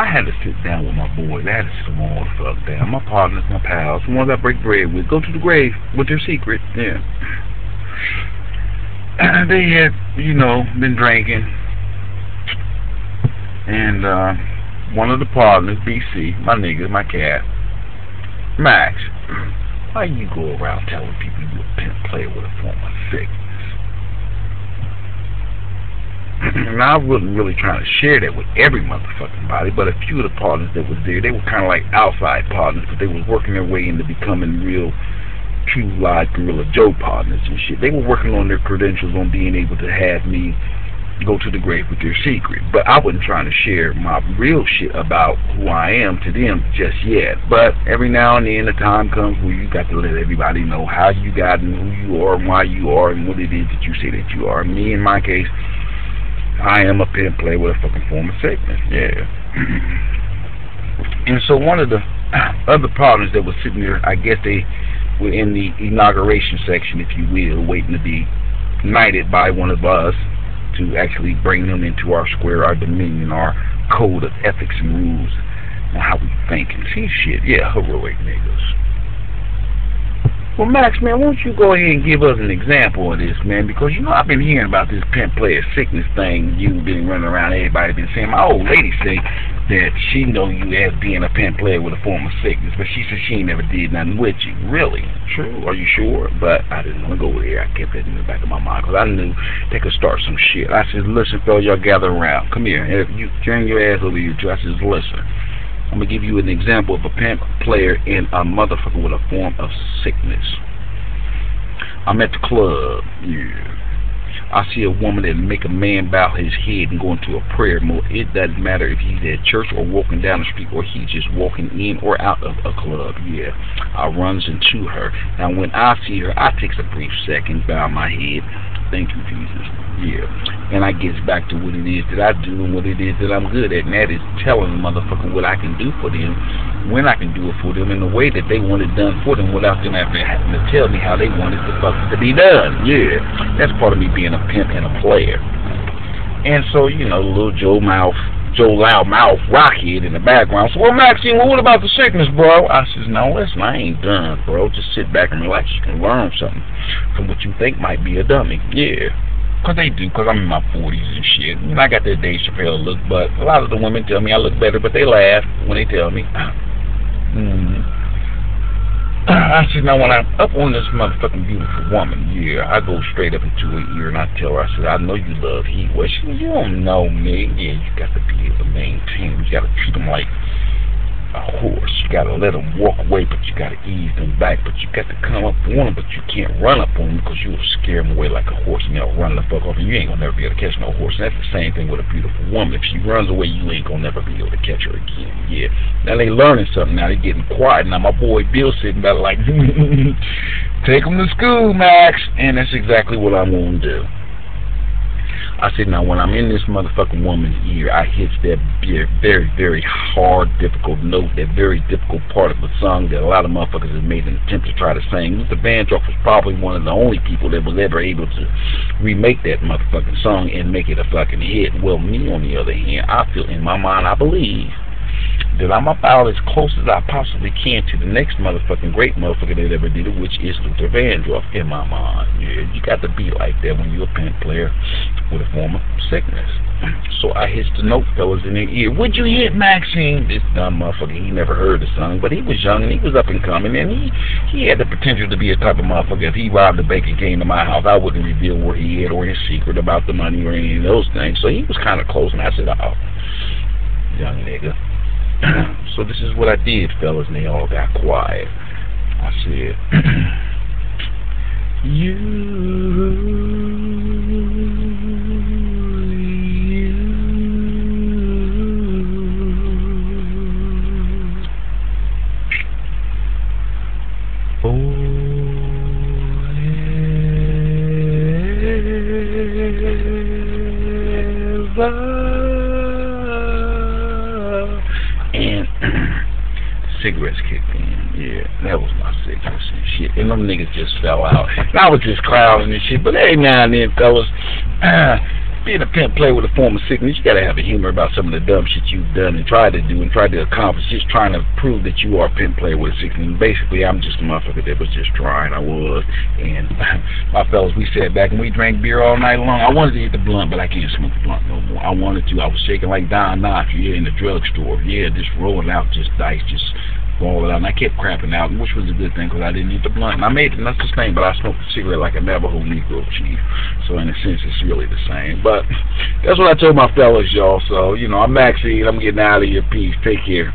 I had to sit down with my boys. I had to sit them all the fuck down. My partners, my pals, the ones I break bread with, go to the grave with their secret. Yeah. They had, been drinking. And one of the partners, BC, my nigga, my cat, Max, why you go around telling people you a pimp player with a form of sickness? And I wasn't really trying to share that with every motherfucking body, but a few of the partners that was there, they were kind of like outside partners, but they was working their way into becoming real, true live Gorilla Joe partners and shit. They were working on their credentials on being able to have me go to the grave with their secret, but I wasn't trying to share my real shit about who I am to them just yet. But every now and then the time comes where you got to let everybody know how you got and who you are and why you are and what it is that you say that you are. Me, in my case, I am a pimp player with a fucking form of sickness, yeah. And so one of the other partners that was sitting there, I guess they were in the inauguration section, if you will, waiting to be knighted by one of us to actually bring them into our square, our dominion, our code of ethics and rules, and how we think and see shit. Yeah, heroic niggas. Well, Max, man, why don't you go ahead and give us an example of this, man? Because, I've been hearing about this pimp player sickness thing you've been running around, everybody been saying. My old lady say that she know you as being a pimp player with a form of sickness, but she said she never did nothing with you. Really? True? Are you sure? But I didn't want to go there. I kept that in the back of my mind because I knew they could start some shit. I said, listen, fellas, y'all gather around. Come here. If you turn your ass over here, too. I said, listen. I'm going to give you an example of a pimp player and a motherfucker with a form of sickness. I'm at the club. Yeah. I see a woman that make a man bow his head and go into a prayer mode. It doesn't matter if he's at church or walking down the street or he's just walking in or out of a club. Yeah. I runs into her. Now, when I see her, I takes a brief second, bow my head. Thank you, Jesus. Yeah. And I gets back to what it is that I do and what it is that I'm good at. And that is telling the motherfucker what I can do for them, when I can do it for them, in the way that they want it done for them without them having to tell me how they want it to be done. Yeah. That's part of me being a pimp and a player. And so, little Joe Loudmouth Rockhead in the background. So, well, Maxine, what about the sickness, bro? I says, no, listen, I ain't done, bro. Just sit back and relax. You can learn something from what you think might be a dummy. Yeah. Because they do, because I'm in my 40s and shit. I got that Dave Chappelle look, but a lot of the women tell me I look better, but they laugh when they tell me. I said, now when I'm up on this motherfucking beautiful woman, yeah, I go straight up into her ear and I tell her, I said, I know you love heat. Well, she said, you don't know me. Yeah, you got to be able to maintain. You got to treat them like a horse. You got to let them walk away, but you got to ease them back. But you got to come up on them, but you can't run up on them because you'll scare them away like a horse and they'll run the fuck off and you ain't going to never be able to catch no horse. And that's the same thing with a beautiful woman. If she runs away, you ain't going to never be able to catch her again. Yeah. Now they learning something. Now they getting quiet. Now my boy Bill sitting back like, take them to school, Max. And that's exactly what I'm going to do. I said, now when I'm in this motherfucking woman's ear, I hit that very, very hard, difficult note, that very difficult part of the song that a lot of motherfuckers have made an attempt to try to sing. Luther Vandross was probably one of the only people that was ever able to remake that motherfucking song and make it a fucking hit. Well, me, on the other hand, I feel in my mind, I believe that I'm about as close as I possibly can to the next motherfucking great motherfucker that ever did it, which is Luther Vandross in my mind. Yeah, you got to be like that when you're a pimp player with a form of sickness. So I hit the note, fellas, in their ear. Would you hit Maxine? This dumb motherfucker, he never heard the song, but he was young and he was up and coming, and he had the potential to be a type of motherfucker. If he robbed the bank and came to my house, I wouldn't reveal where he had or his secret about the money or any of those things. So he was kind of close, and I said, oh, young nigga. So this is what I did, fellas, and they all got quiet. I said, and cigarettes kicked in. Yeah, that was my cigarettes and shit. And them niggas just fell out. And I was just clowning and shit. But every now and then, fellas, being a pimp player with a form of sickness, you gotta have a humor about some of the dumb shit you've done and tried to do and tried to accomplish, just trying to prove that you are a pimp player with a sickness. And basically, I'm just a motherfucker that was just trying. I was. And my fellas, we sat back and we drank beer all night long. I wanted to hit the blunt, but I can't smoke the blunt no more. I wanted to. I was shaking like Don Knotts, in the drugstore. Just rolling out just dice, just rolling out. And I kept crapping out, which was a good thing because I didn't hit the blunt. And I made it, and that's the same, but I smoked a cigarette like a Navajo Negro chief. So in a sense, it's really the same. But that's what I told my fellas, y'all. So, I'm Maxine. I'm getting out of here. Peace. Take care.